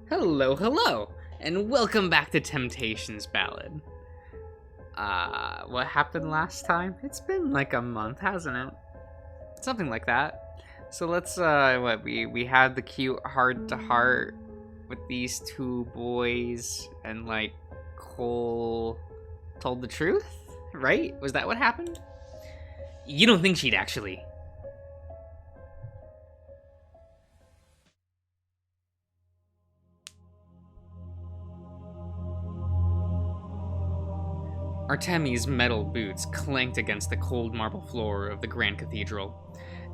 Hello, hello, and welcome back to Temptations Ballad. What happened last time? It's been like a month, hasn't it? Something like that. So let's, we had the cute heart-to-heart with these two boys, and, like, Cole told the truth? Right? Was that what happened? You don't think she'd actually... Artemi's metal boots clanked against the cold marble floor of the Grand Cathedral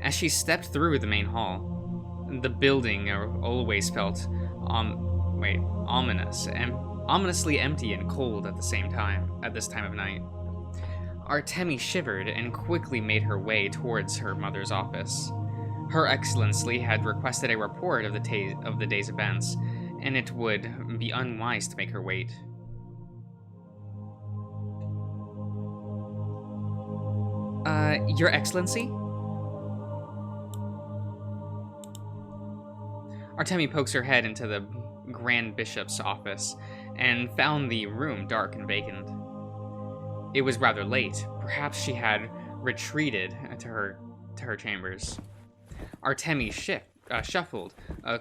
as she stepped through the main hall. The building always felt, ominous and ominously empty and cold at the same time, at this time of night. Artemi shivered and quickly made her way towards her mother's office. Her Excellency had requested a report of the day's events, and it would be unwise to make her wait. Your Excellency? Artemi pokes her head into the Grand Bishop's office and found the room dark and vacant. It was rather late. Perhaps she had retreated to her chambers. Artemi shuffled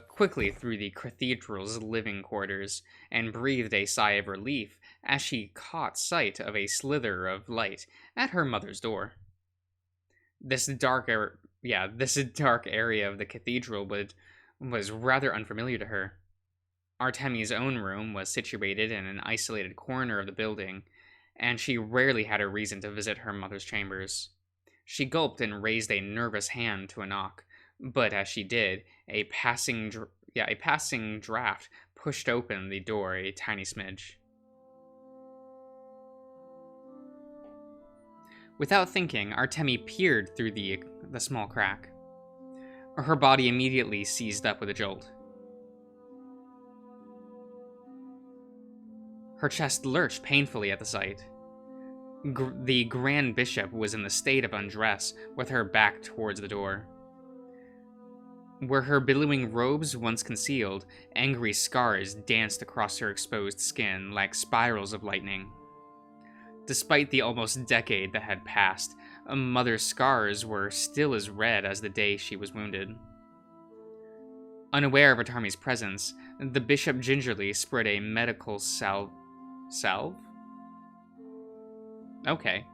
quickly through the cathedral's living quarters and breathed a sigh of relief as she caught sight of a slither of light at her mother's door. This dark area of the cathedral was rather unfamiliar to her. Artemi's own room was situated in an isolated corner of the building, and she rarely had a reason to visit her mother's chambers. She gulped and raised a nervous hand to a knock, but as she did, a passing draft pushed open the door a tiny smidge. Without thinking, Artemi peered through the small crack. Her body immediately seized up with a jolt. Her chest lurched painfully at the sight. The Grand Bishop was in the state of undress, with her back towards the door. Where her billowing robes once concealed, angry scars danced across her exposed skin like spirals of lightning. Despite the almost decade that had passed, Mother's scars were still as red as the day she was wounded. Unaware of Artemi's presence, the bishop gingerly spread a medical salve? Okay.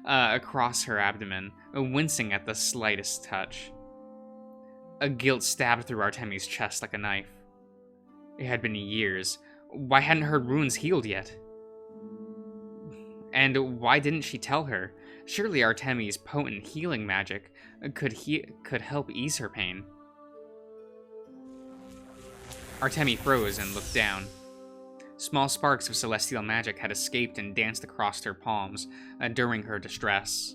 Across her abdomen, wincing at the slightest touch. A guilt stabbed through Artemi's chest like a knife. It had been years. Why hadn't her wounds healed yet? And why didn't she tell her? Surely Artemi's potent healing magic could help ease her pain. Artemi froze and looked down. Small sparks of celestial magic had escaped and danced across her palms during her distress.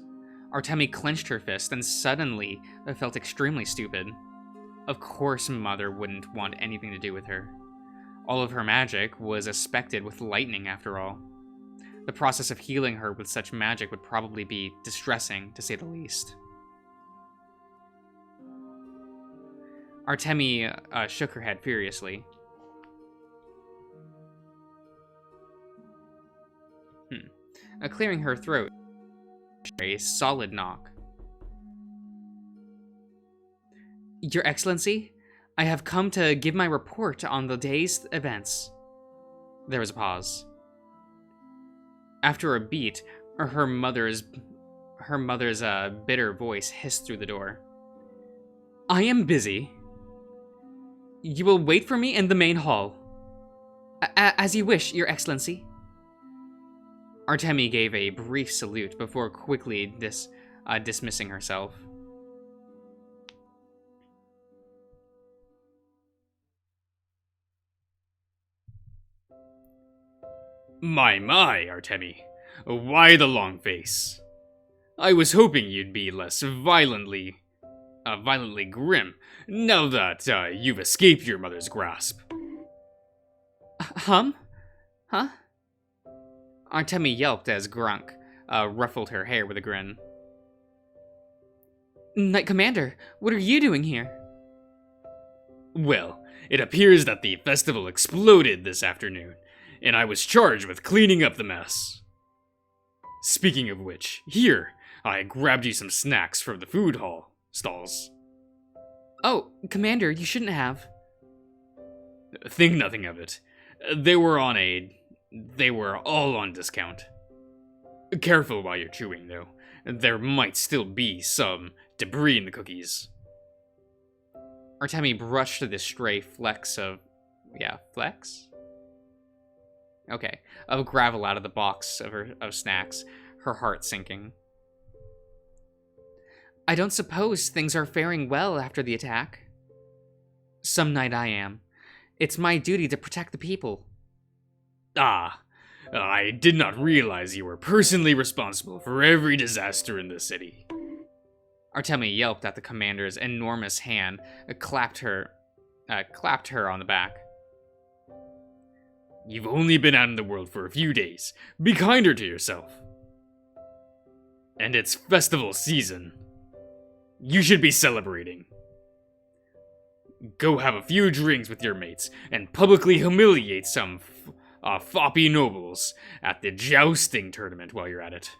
Artemi clenched her fist and suddenly felt extremely stupid. Of course Mother wouldn't want anything to do with her. All of her magic was aspected with lightning after all. The process of healing her with such magic would probably be distressing, to say the least. Artemi shook her head furiously. Clearing her throat, a solid knock. Your Excellency, I have come to give my report on the day's events. There was a pause. After a beat, her mother's bitter voice hissed through the door. I am busy. You will wait for me in the main hall. As you wish, Your Excellency. Artemi gave a brief salute before quickly dismissing herself. My, Artemi. Why the long face? I was hoping you'd be less violently grim, now that, you've escaped your mother's grasp. Huh? Artemi yelped as Grunk ruffled her hair with a grin. Knight Commander, what are you doing here? Well, it appears that the festival exploded this afternoon, and I was charged with cleaning up the mess. Speaking of which, here, I grabbed you some snacks from the food hall stalls. Oh, Commander, you shouldn't have. Think nothing of it. They were all on discount. Careful while you're chewing, though. There might still be some debris in the cookies. Artemi brushed the stray flecks of... Yeah, flecks? Okay, of gravel out of the box of snacks, her heart sinking. I don't suppose things are faring well after the attack. Some night I am. It's my duty to protect the people. Ah, I did not realize you were personally responsible for every disaster in the city. Artemi yelped at the commander's enormous hand, clapped her on the back. You've only been out in the world for a few days. Be kinder to yourself. And it's festival season. You should be celebrating. Go have a few drinks with your mates and publicly humiliate some foppy nobles at the jousting tournament while you're at it.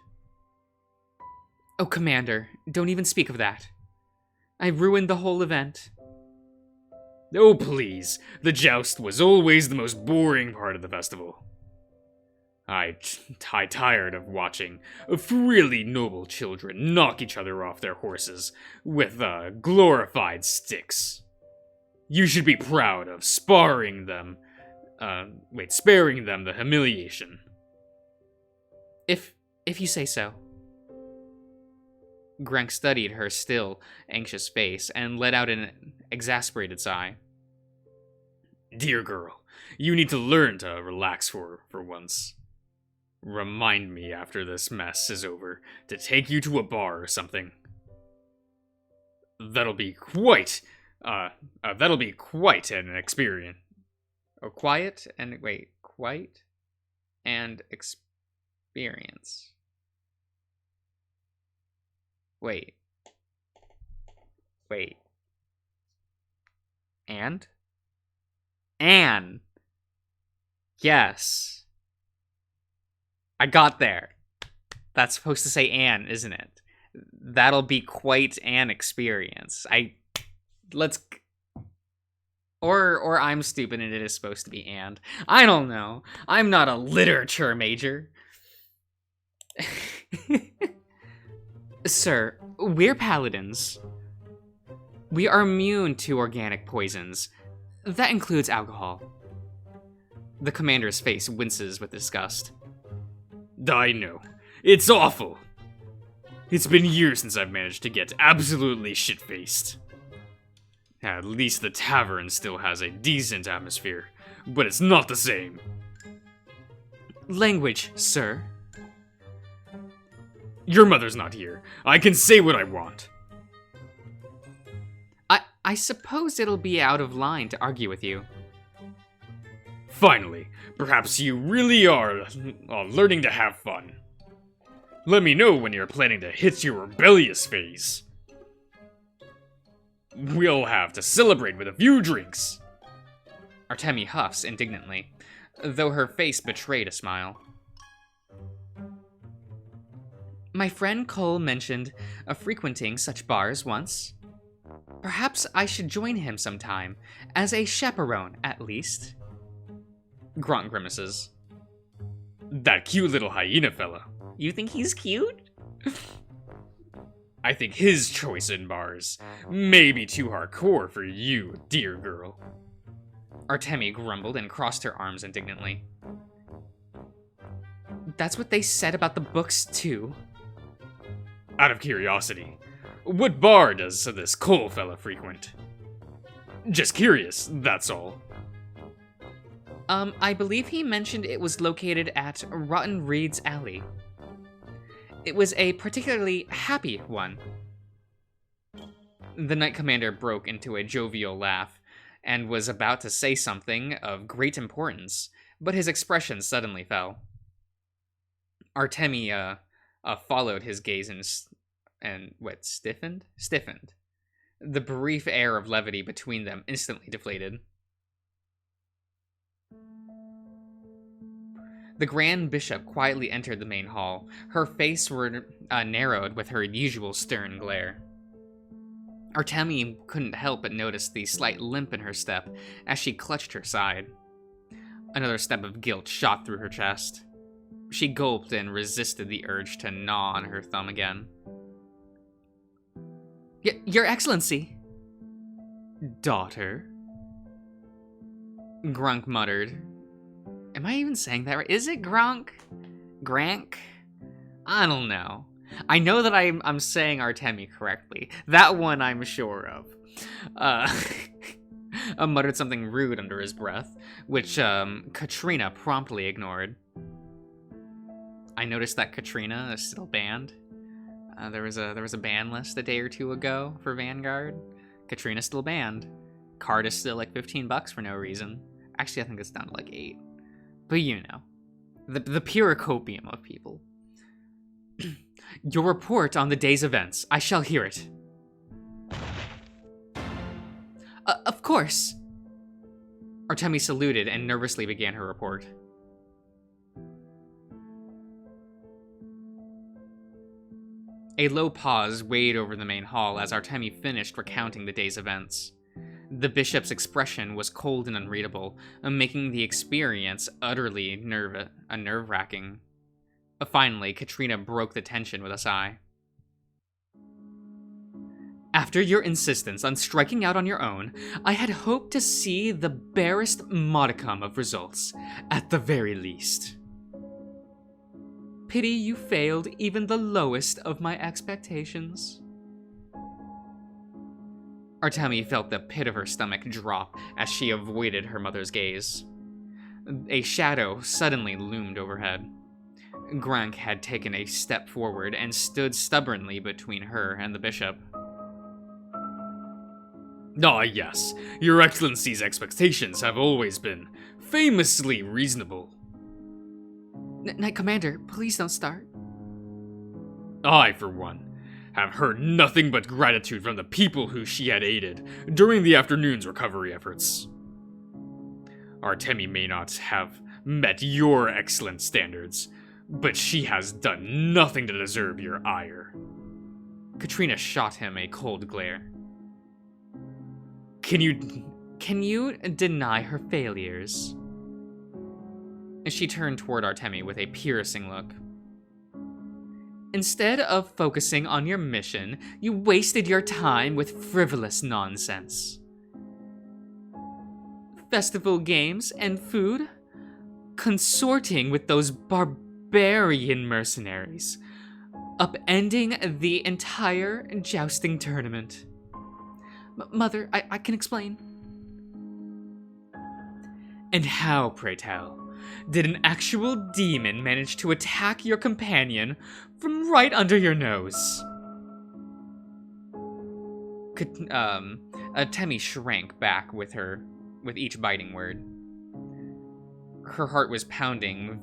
Oh, Commander, don't even speak of that. I ruined the whole event. Oh, please. The joust was always the most boring part of the festival. I tired of watching really noble children knock each other off their horses with glorified sticks. You should be proud of sparing them the humiliation. If you say so. Grank studied her still, anxious face and let out an exasperated sigh. Dear girl, you need to learn to relax for once. Remind me after this mess is over to take you to a bar or something. That'll be quite an experience. Oh, quite and experience. Wait. And? Anne. Yes. I got there. That's supposed to say Anne, isn't it? That'll be quite an experience. Or I'm stupid and it is supposed to be and. I don't know. I'm not a literature major. Sir, we're paladins. We are immune to organic poisons. That includes alcohol. The commander's face winces with disgust. I know. It's awful. It's been years since I've managed to get absolutely shit-faced. At least the tavern still has a decent atmosphere, but it's not the same. Language, sir. Your mother's not here. I can say what I want. I suppose it'll be out of line to argue with you. Finally, perhaps you really are learning to have fun. Let me know when you're planning to hit your rebellious phase. We'll have to celebrate with a few drinks. Artemi huffs indignantly, though her face betrayed a smile. My friend Cole mentioned frequenting such bars once. Perhaps I should join him sometime, as a chaperone, at least. Grunt grimaces. That cute little hyena fella. You think he's cute? I think his choice in bars may be too hardcore for you, dear girl. Artemi grumbled and crossed her arms indignantly. That's what they said about the books, too. Out of curiosity, what bar does this Cole fella frequent? Just curious, that's all. I believe he mentioned it was located at Rotten Reed's Alley. It was a particularly happy one. The Knight Commander broke into a jovial laugh, and was about to say something of great importance, but his expression suddenly fell. Artemi, followed his gaze and stiffened? Stiffened. The brief air of levity between them instantly deflated. The Grand Bishop quietly entered the main hall. Her face were narrowed with her usual stern glare. Artemi couldn't help but notice the slight limp in her step as she clutched her side. Another step of guilt shot through her chest. She gulped and resisted the urge to gnaw on her thumb again. Your Excellency! Daughter? Grunk muttered. Am I even saying that right? Is it Grunk? Grank? I don't know. I know that I'm saying Artemi correctly. That one I'm sure of. Muttered something rude under his breath, which Katrina promptly ignored. I noticed that Katrina is still banned. There was a ban list a day or two ago for Vanguard. Katrina's still banned. Card is still like $15 for no reason. Actually, I think it's down to like 8. But you know, the pure copium of people. Your report on the day's events. I shall hear it. Of course. Artemi saluted and nervously began her report. A low pause weighed over the main hall as Artemi finished recounting the day's events. The bishop's expression was cold and unreadable, making the experience utterly nerve-wracking. Finally, Katrina broke the tension with a sigh. After your insistence on striking out on your own, I had hoped to see the barest modicum of results, at the very least. Pity you failed even the lowest of my expectations. Artemi felt the pit of her stomach drop as she avoided her mother's gaze. A shadow suddenly loomed overhead. Grank had taken a step forward and stood stubbornly between her and the bishop. Ah, yes, Your Excellency's expectations have always been famously reasonable. Knight Commander, please don't start. I, for one, have heard nothing but gratitude from the people who she had aided during the afternoon's recovery efforts. Artemi may not have met your excellent standards, but she has done nothing to deserve your ire. Katrina shot him a cold glare. Can you deny her failures? She turned toward Artemi with a piercing look. Instead of focusing on your mission, you wasted your time with frivolous nonsense. Festival games and food? Consorting with those barbarian mercenaries. Upending the entire jousting tournament. Mother, I can explain. And how, pray tell, did an actual demon manage to attack your companion from right under your nose? Temi shrank back with each biting word. Her heart was pounding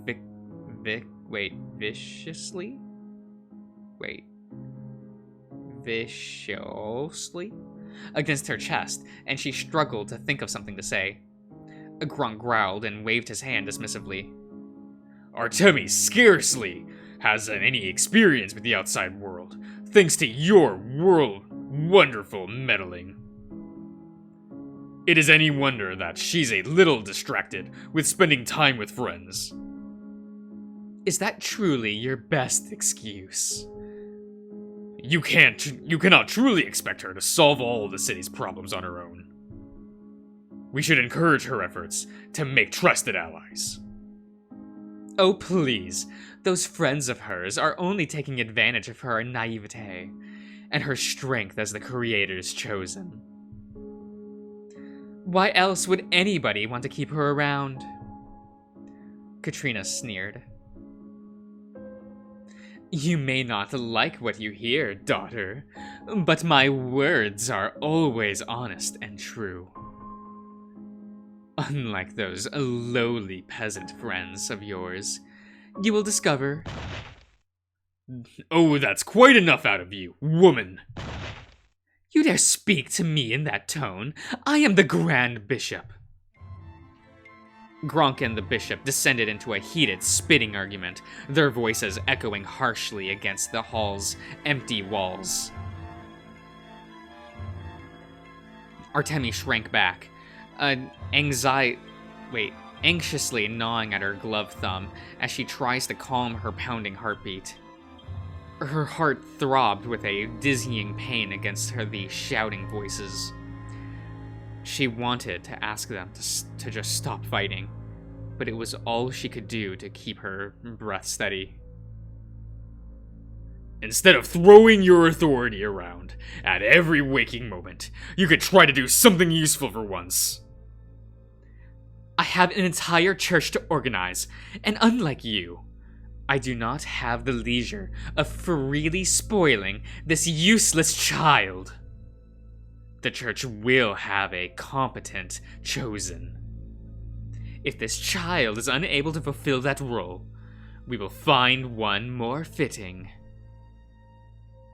viciously against her chest, and she struggled to think of something to say. Grunk growled and waved his hand dismissively. Artemi scarcely has any experience with the outside world, thanks to your wonderful meddling. It is any wonder that she's a little distracted with spending time with friends. Is that truly your best excuse? You cannot truly expect her to solve all the city's problems on her own. We should encourage her efforts to make trusted allies. Oh, please. Those friends of hers are only taking advantage of her naivete and her strength as the Creator's chosen. Why else would anybody want to keep her around? Katrina sneered. You may not like what you hear, daughter, but my words are always honest and true. Unlike those lowly peasant friends of yours, you will discover... Oh, that's quite enough out of you, woman! You dare speak to me in that tone? I am the Grand Bishop. Gronk and the bishop descended into a heated, spitting argument, their voices echoing harshly against the hall's empty walls. Artemi shrank back, anxiously gnawing at her glove thumb as she tries to calm her pounding heartbeat. Her heart throbbed with a dizzying pain against the shouting voices. She wanted to ask them to just stop fighting, but it was all she could do to keep her breath steady. Instead of throwing your authority around at every waking moment, you could try to do something useful for once. I have an entire church to organize, and unlike you, I do not have the leisure of freely spoiling this useless child. The church will have a competent chosen. If this child is unable to fulfill that role, we will find one more fitting.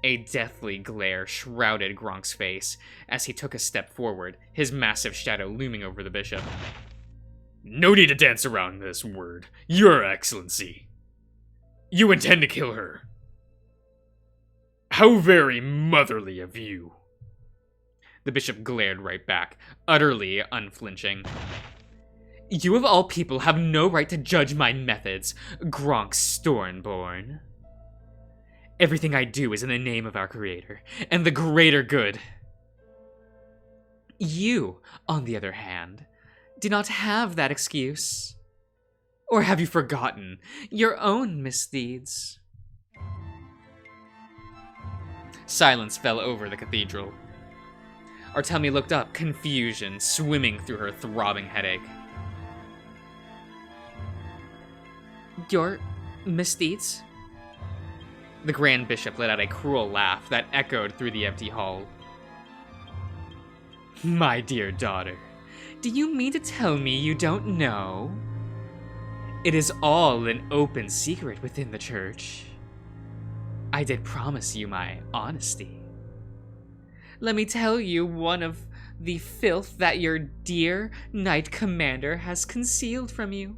A deathly glare shrouded Gronk's face as he took a step forward, his massive shadow looming over the bishop. No need to dance around this word, Your Excellency. You intend to kill her. How very motherly of you. The bishop glared right back, utterly unflinching. You of all people have no right to judge my methods, Gronk Stornborn. Everything I do is in the name of our Creator, and the greater good. You, on the other hand, do not have that excuse. Or have you forgotten your own misdeeds? Silence fell over the cathedral. Artemi looked up, confusion swimming through her throbbing headache. Your misdeeds? The Grand Bishop let out a cruel laugh that echoed through the empty hall. My dear daughter, do you mean to tell me you don't know? It is all an open secret within the church. I did promise you my honesty. Let me tell you one of the filth that your dear Knight Commander has concealed from you.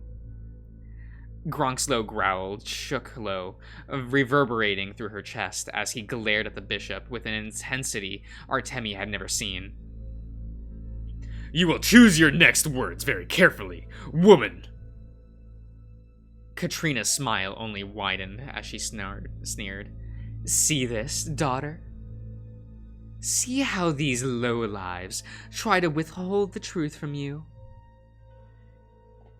Gronk's low growl shook low, reverberating through her chest as he glared at the bishop with an intensity Artemi had never seen. You will choose your next words very carefully, woman. Katrina's smile only widened as she sneered. See this, daughter? See how these lowlives try to withhold the truth from you?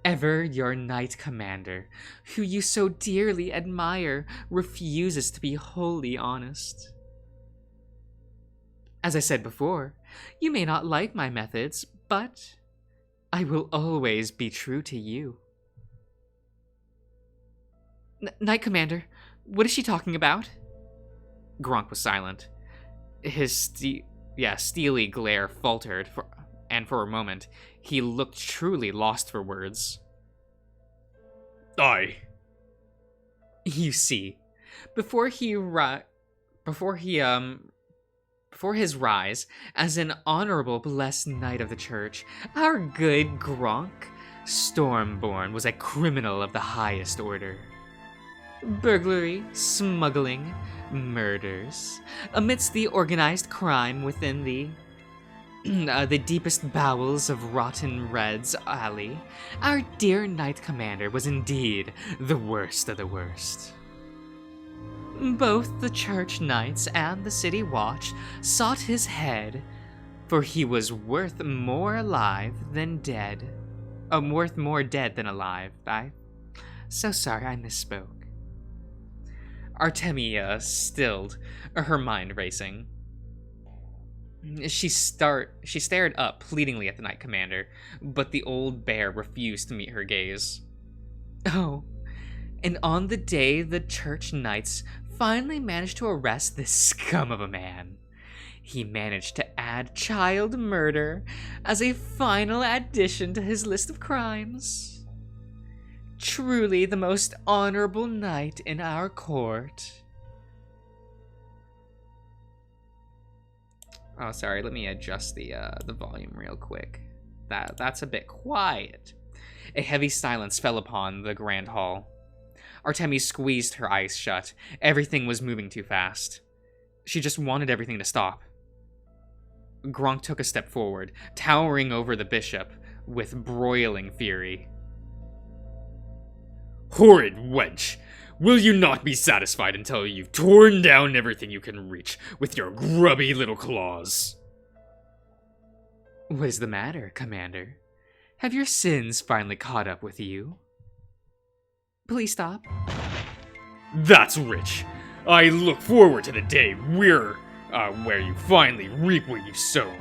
Ever your Knight Commander, who you so dearly admire, refuses to be wholly honest. As I said before, you may not like my methods, but I will always be true to you. Knight Commander, what is she talking about? Gronk was silent. His steely glare faltered, and for a moment, he looked truly lost for words. You see, before his rise as an honorable, blessed knight of the church, our good Gronk Stormborn was a criminal of the highest order. Burglary, smuggling, murders, amidst the organized crime within the deepest bowels of Rotten Red's alley, our dear Knight Commander was indeed the worst of the worst. Both the church knights and the city watch sought his head, for he was worth more alive than dead. Worth more dead than alive. So sorry, I misspoke. Artemi stilled, her mind racing. She stared up pleadingly at the Knight Commander, but the old bear refused to meet her gaze. Oh, and on the day the church knights finally managed to arrest this scum of a man, he managed to add child murder as a final addition to his list of crimes. Truly the most honorable knight in our court. Oh, sorry. Let me adjust the volume real quick. That's a bit quiet. A heavy silence fell upon the grand hall. Artemis squeezed her eyes shut. Everything was moving too fast. She just wanted everything to stop. Gronk took a step forward, towering over the bishop with broiling fury. Horrid wench! Will you not be satisfied until you've torn down everything you can reach with your grubby little claws? What is the matter, Commander? Have your sins finally caught up with you? Please stop. That's rich. I look forward to the day where you finally reap what you've sown.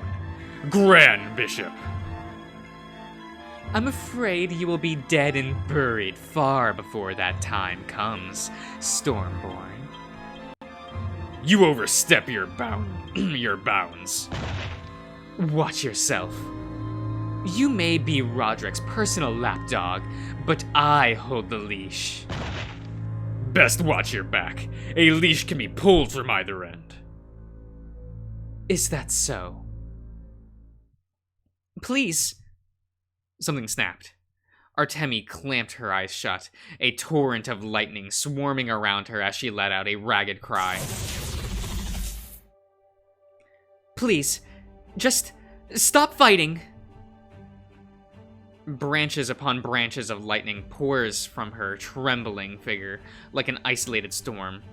Grand Bishop. I'm afraid you will be dead and buried far before that time comes, Stormborn. You overstep your bounds. Watch yourself. You may be Roderick's personal lapdog, but I hold the leash. Best watch your back. A leash can be pulled from either end. Is that so? Please. Something snapped. Artemi clamped her eyes shut, a torrent of lightning swarming around her as she let out a ragged cry. Please, just stop fighting. Branches upon branches of lightning pours from her trembling figure like an isolated storm.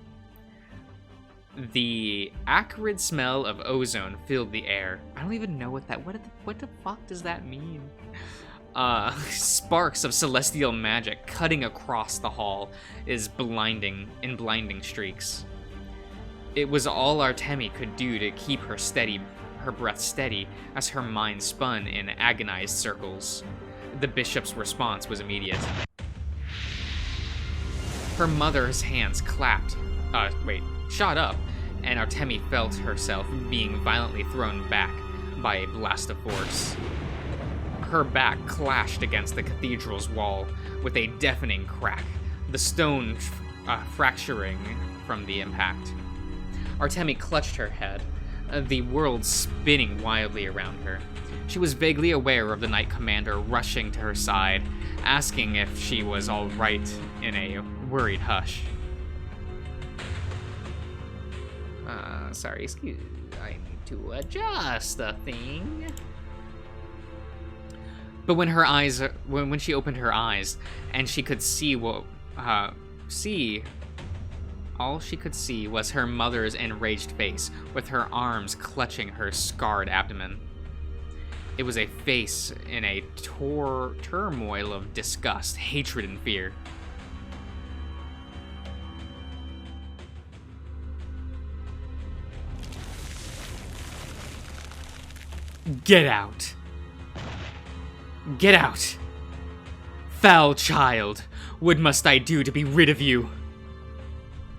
The acrid smell of ozone filled the air. I don't even know what the fuck does that mean? Sparks of celestial magic cutting across the hall is blinding streaks. It was all Artemi could do to keep her breath steady as her mind spun in agonized circles. The bishop's response was immediate. Her mother's hands shot up, and Artemi felt herself being violently thrown back by a blast of force. Her back clashed against the cathedral's wall with a deafening crack, the stone fracturing from the impact. Artemi clutched her head, the world spinning wildly around her. She was vaguely aware of the Knight Commander rushing to her side, asking if she was all right in a worried hush. Sorry, excuse me. I need to adjust the thing. But when she opened her eyes and she could see all she could see was her mother's enraged face with her arms clutching her scarred abdomen. It was a face in a turmoil of disgust, hatred, and fear. Get out! Get out! Foul child, what must I do to be rid of you?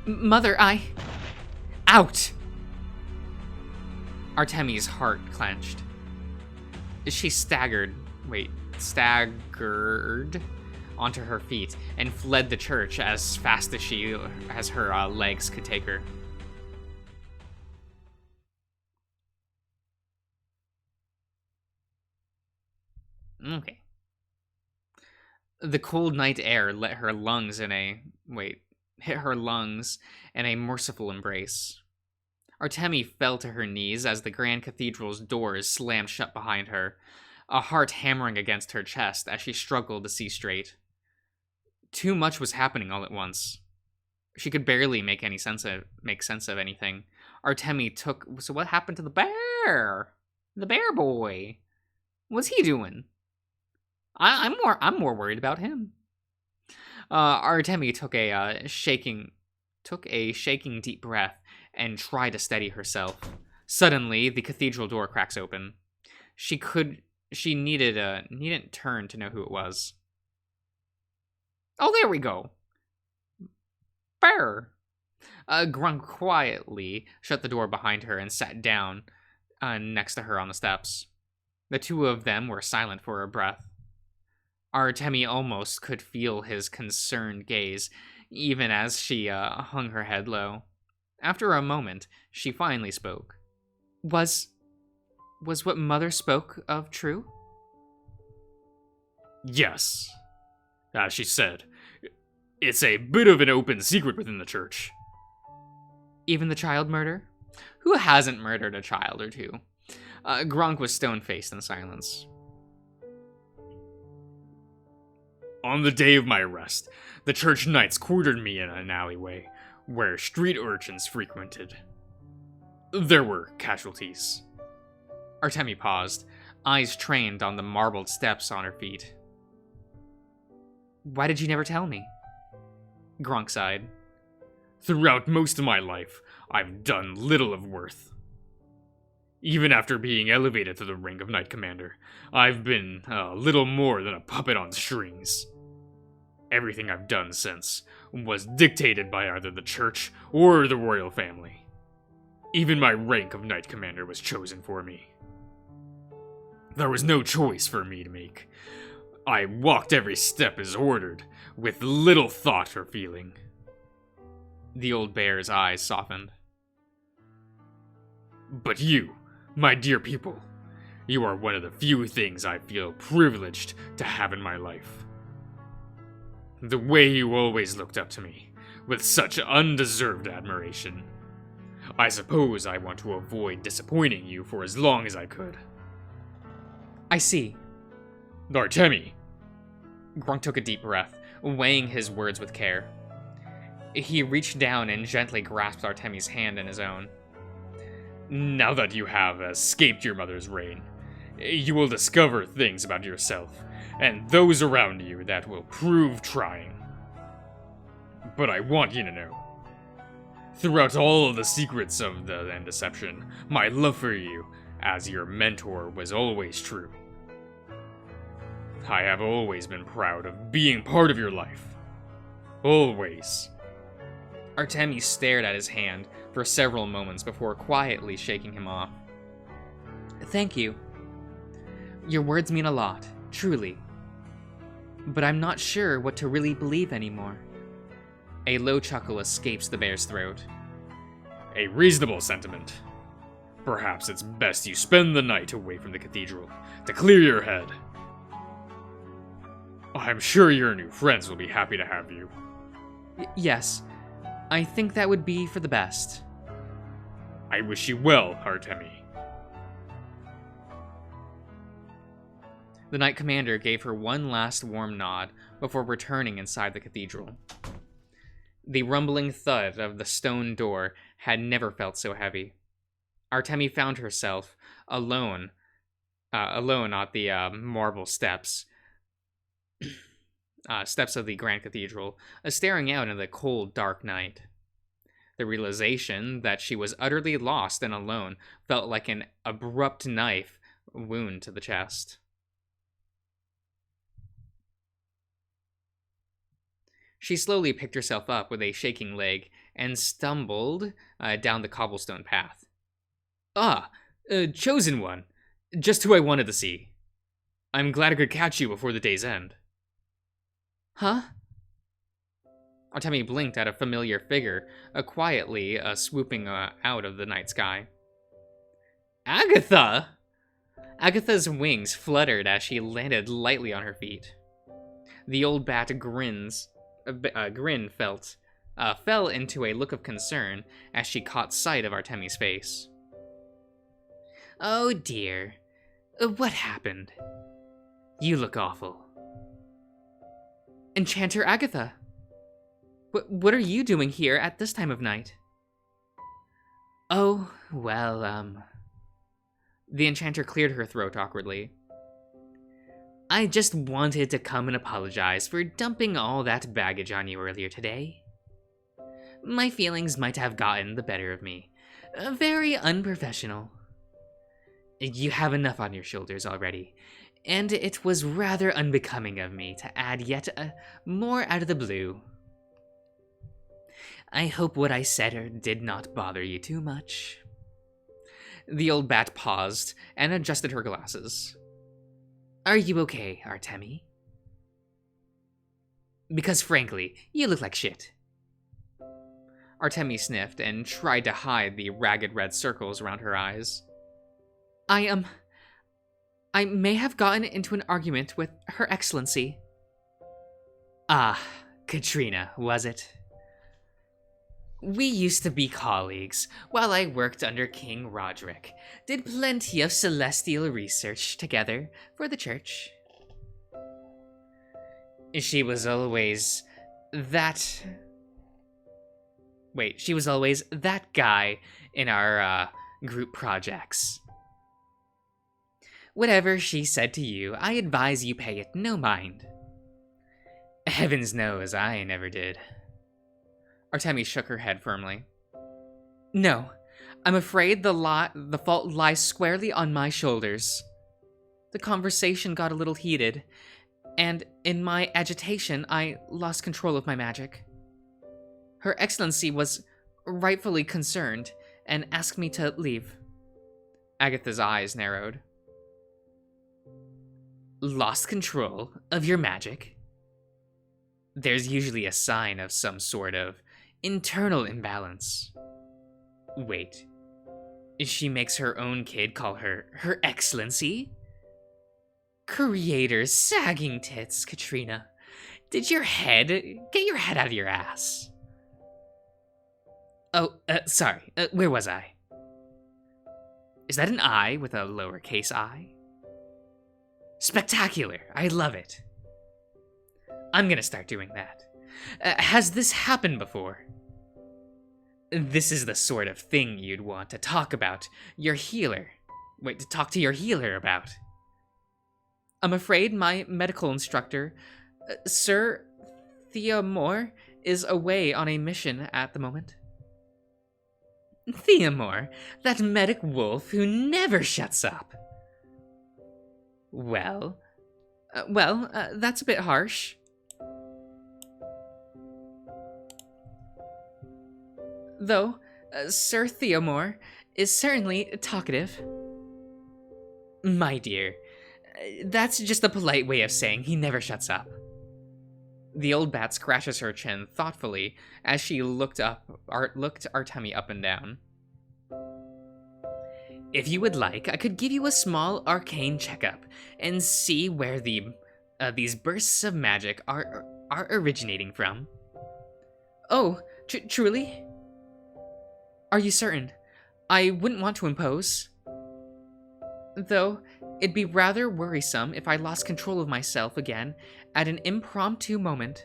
Mother, Out! Artemi's heart clenched. She staggered onto her feet and fled the church as fast as her legs could take her. Okay. The cold night air hit her lungs in a merciful embrace. Artemi fell to her knees as the Grand Cathedral's doors slammed shut behind her, a heart hammering against her chest as she struggled to see straight. Too much was happening all at once. She could barely make sense of anything. So what happened to the bear? The bear boy? What's he doing? I'm more worried about him. Artemi took a shaking deep breath and tried to steady herself. Suddenly, the cathedral door cracks open. She needn't turn to know who it was. Oh, there we go. Bear. Grunk quietly shut the door behind her and sat down next to her on the steps. The two of them were silent for a breath. Artemi almost could feel his concerned gaze, even as she hung her head low. After a moment, she finally spoke. Was Was what Mother spoke of true? Yes. As she said, it's a bit of an open secret within the church. Even the child murder? Who hasn't murdered a child or two? Gronk was stone-faced in silence. On the day of my arrest, the church knights quartered me in an alleyway where street urchins frequented. There were casualties. Artemi paused, eyes trained on the marbled steps on her feet. Why did you never tell me? Gronk sighed. Throughout most of my life, I've done little of worth. Even after being elevated to the rank of Knight Commander, I've been little more than a puppet on strings. Everything I've done since was dictated by either the church or the royal family. Even my rank of Knight Commander was chosen for me. There was no choice for me to make. I walked every step as ordered, with little thought or feeling. The old bear's eyes softened. But you, my dear pupil, you are one of the few things I feel privileged to have in my life. The way you always looked up to me, with such undeserved admiration. I suppose I want to avoid disappointing you for as long as I could. I see. Artemi. Gronk took a deep breath, weighing his words with care. He reached down and gently grasped Artemi's hand in his own. Now that you have escaped your mother's reign, you will discover things about yourself and those around you that will prove trying. But I want you to know, throughout all of the secrets of the deception, my love for you as your mentor was always true. I have always been proud of being part of your life. Always. Artemi stared at his hand for several moments before quietly shaking him off. Thank you. Your words mean a lot, truly. But I'm not sure what to really believe anymore. A low chuckle escapes the bear's throat. A reasonable sentiment. Perhaps it's best you spend the night away from the cathedral to clear your head. I'm sure your new friends will be happy to have you. Yes, I think that would be for the best. I wish you well, Artemi. The Knight Commander gave her one last warm nod before returning inside the cathedral. The rumbling thud of the stone door had never felt so heavy. Artemi found herself alone at the marble steps of the Grand Cathedral, staring out into the cold, dark night. The realization that she was utterly lost and alone felt like an abrupt knife wound to the chest. She slowly picked herself up with a shaking leg and stumbled down the cobblestone path. Chosen One. Just who I wanted to see. I'm glad I could catch you before the day's end. Huh? Artemi blinked at a familiar figure, quietly swooping out of the night sky. Agatha! Agatha's wings fluttered as she landed lightly on her feet. The old bat grin fell into a look of concern as she caught sight of Artemi's face. Oh dear. What happened? You look awful. Enchanter Agatha! What are you doing here at this time of night? Oh, well, The Enchanter cleared her throat awkwardly. I just wanted to come and apologize for dumping all that baggage on you earlier today. My feelings might have gotten the better of me. Very unprofessional. You have enough on your shoulders already, and it was rather unbecoming of me to add yet more out of the blue. I hope what I said did not bother you too much. The old bat paused and adjusted her glasses. Are you okay, Artemi? Because frankly, you look like shit. Artemi sniffed and tried to hide the ragged red circles around her eyes. I may have gotten into an argument with Her Excellency. Ah, Katrina, was it? We used to be colleagues while I worked under King Roderick. Did plenty of celestial research together for the church. She was always that. Wait, she was always that guy in our group projects. Whatever she said to you, I advise you pay it no mind. Heavens knows I never did. Artemi shook her head firmly. No, I'm afraid the fault lies squarely on my shoulders. The conversation got a little heated, and in my agitation, I lost control of my magic. Her Excellency was rightfully concerned and asked me to leave. Agatha's eyes narrowed. Lost control of your magic? There's usually a sign of some sort of internal imbalance. Wait, she makes her own kid call her Her Excellency? Creator's sagging tits, Katrina. Get your head out of your ass. Oh, sorry, where was I? Is that an I with a lowercase I? Spectacular, I love it. I'm gonna start doing that. Has this happened before? This is the sort of thing you'd want to talk about your healer. Wait, to talk to your healer about. I'm afraid my medical instructor, Sir Theomore, is away on a mission at the moment. Theomore, that medic wolf who never shuts up. Well, that's a bit harsh. Though, Sir Theomore is certainly talkative. My dear, that's just a polite way of saying he never shuts up. The old bat scratches her chin thoughtfully as she looked Artemi up and down. If you would like, I could give you a small arcane checkup and see where these bursts of magic are originating from. Oh, truly? Are you certain? I wouldn't want to impose. Though, it'd be rather worrisome if I lost control of myself again at an impromptu moment.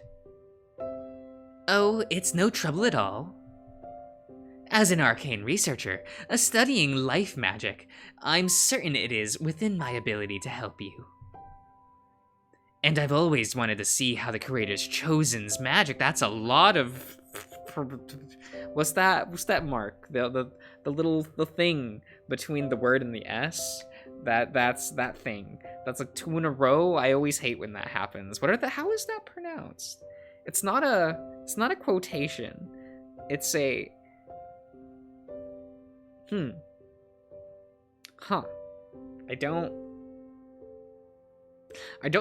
Oh, it's no trouble at all. As an arcane researcher, studying life magic, I'm certain it is within my ability to help you. And I've always wanted to see how the creator's chosen's magic. That's a lot of. What's that mark? The thing between the word and the S. That's that thing. That's like 2 in a row. I always hate when that happens. How is that pronounced? It's not a quotation. It's a. Huh. I don't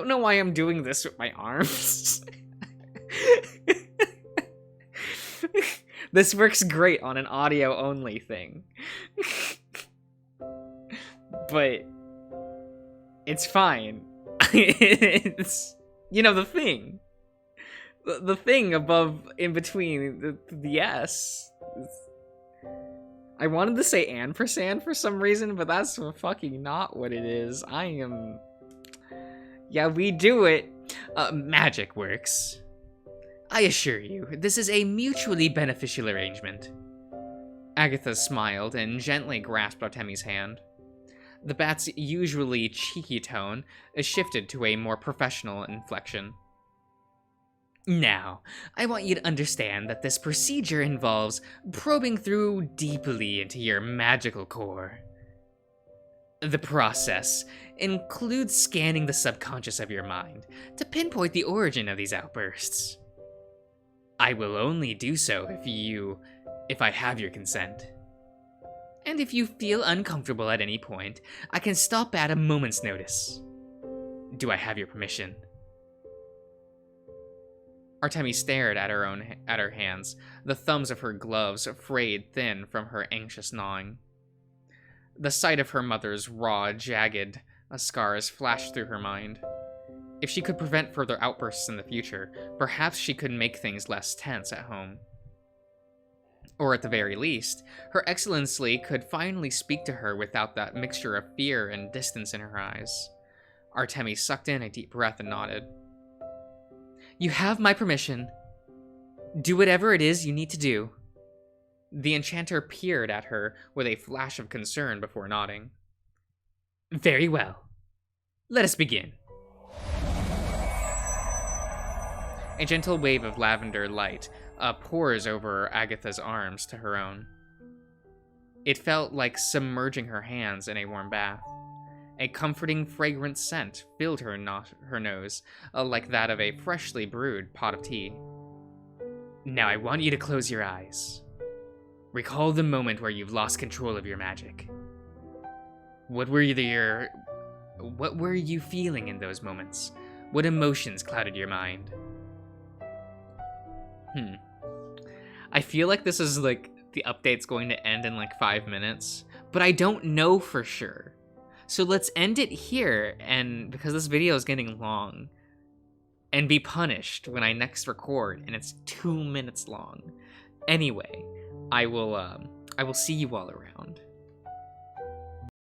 know why I'm doing this with my arms. This works great on an audio only thing. But it's fine. It's, the thing. The thing above, in between the S. I wanted to say ampersand for some reason, but that's fucking not what it is. Yeah, we do it. Magic works. I assure you, this is a mutually beneficial arrangement. Agatha smiled and gently grasped Artemi's hand. The bat's usually cheeky tone shifted to a more professional inflection. Now, I want you to understand that this procedure involves probing through deeply into your magical core. The process includes scanning the subconscious of your mind to pinpoint the origin of these outbursts. I will only do so if I have your consent. And if you feel uncomfortable at any point, I can stop at a moment's notice. Do I have your permission? Artemi stared at her hands, the thumbs of her gloves frayed thin from her anxious gnawing. The sight of her mother's raw, jagged scars flashed through her mind. If she could prevent further outbursts in the future, perhaps she could make things less tense at home. Or at the very least, Her Excellency could finally speak to her without that mixture of fear and distance in her eyes. Artemi sucked in a deep breath and nodded. You have my permission. Do whatever it is you need to do. The enchanter peered at her with a flash of concern before nodding. Very well. Let us begin. A gentle wave of lavender light pours over Agatha's arms to her own. It felt like submerging her hands in a warm bath. A comforting, fragrant scent filled her nose, like that of a freshly brewed pot of tea. Now I want you to close your eyes. Recall the moment where you've lost control of your magic. What were you feeling in those moments? What emotions clouded your mind? I feel like this is like the update's going to end in like 5 minutes, but I don't know for sure. So let's end it here, and because this video is getting long, and be punished when I next record and it's 2 minutes long. Anyway, I will see you all around.